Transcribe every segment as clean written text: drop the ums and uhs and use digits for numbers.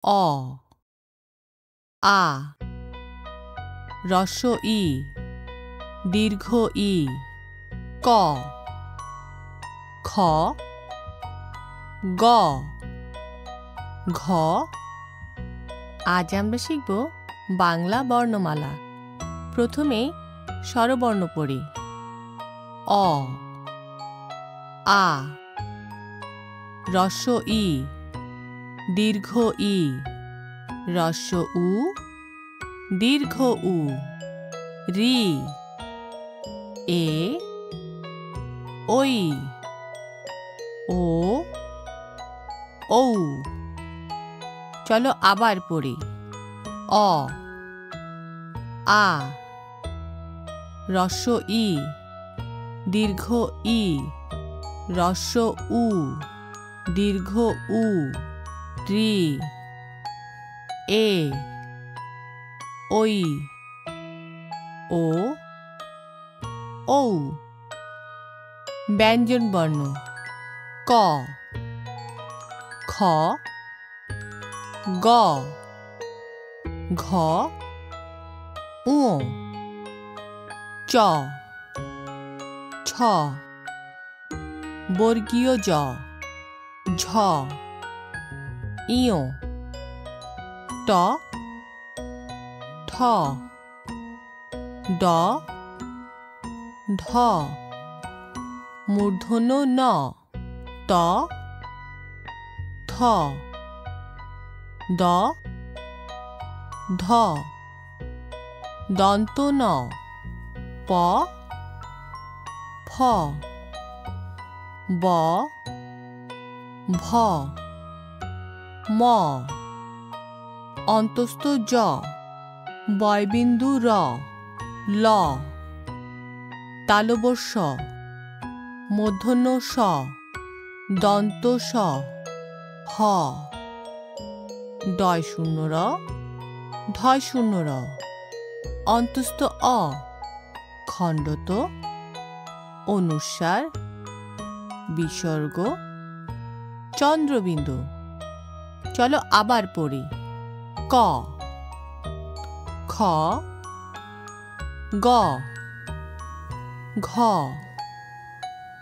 অ আ হ্রস্ব ই দীর্ঘ ই ক খ গ ঘ। আজ আমরা শিখব বাংলা বর্ণমালা। প্রথমে স্বরবর্ণ পড়ি। অ আ হ্রস্ব ই দীর্ঘ ই হ্রস্ব উ দীর্ঘ উ রি এ ওই ও ঔ। চলো আবার পড়ি। অ আ হ্রস্ব ই দীর্ঘ ই হ্রস্ব উ দীর্ঘ উ রি এ ওই ও ঔ। ব্যঞ্জন বর্ণ। ক খ গ ঘ ঙ চ ছ বর্গীয় জ ঝ ইয় ট ঠ ড ঢ মূর্ধন্য ন ত থ দ ধ দন্ত ন প ফ ব ভ ম অন্তস্থ জ বয়বিন্দু র ল তালবস্য মূর্ধন্য স দন্ত স হ ডয় শূন্য র ঢয় শূন্য র অন্তস্থ অ খণ্ডত অনুস্বার বিসর্গ চন্দ্রবিন্দু। চলো আবার পড়ি। ক খ গ ঘ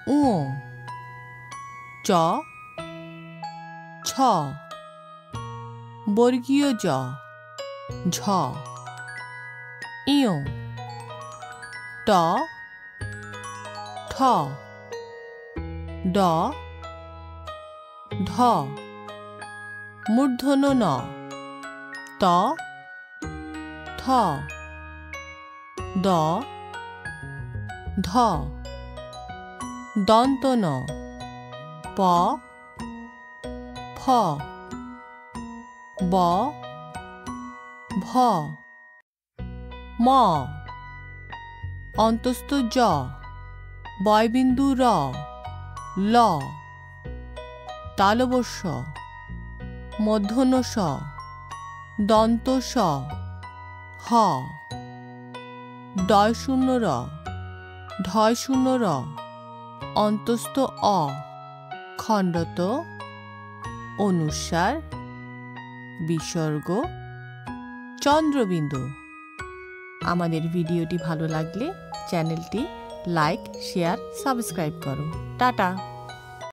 ঙ চ ছ বর্গীয় জ ঝ ইয় ট ঠ ড ঢ মূর্ধন্য ন ত থ দ ধ দন্ত ন প ফ ব ভ ম অন্তস্থ জ বয়বিন্দু র ল তালবস্য মূর্ধন্য স দন্ত স হ ডয় শূন্য র ঢয় শূন্য র অন্তস্থ অ খণ্ডত অনুস্বার বিসর্গ চন্দ্রবিন্দু। আমাদের ভিডিওটি ভালো লাগলে চ্যানেলটি লাইক শেয়ার সাবস্ক্রাইব করো। টাটা।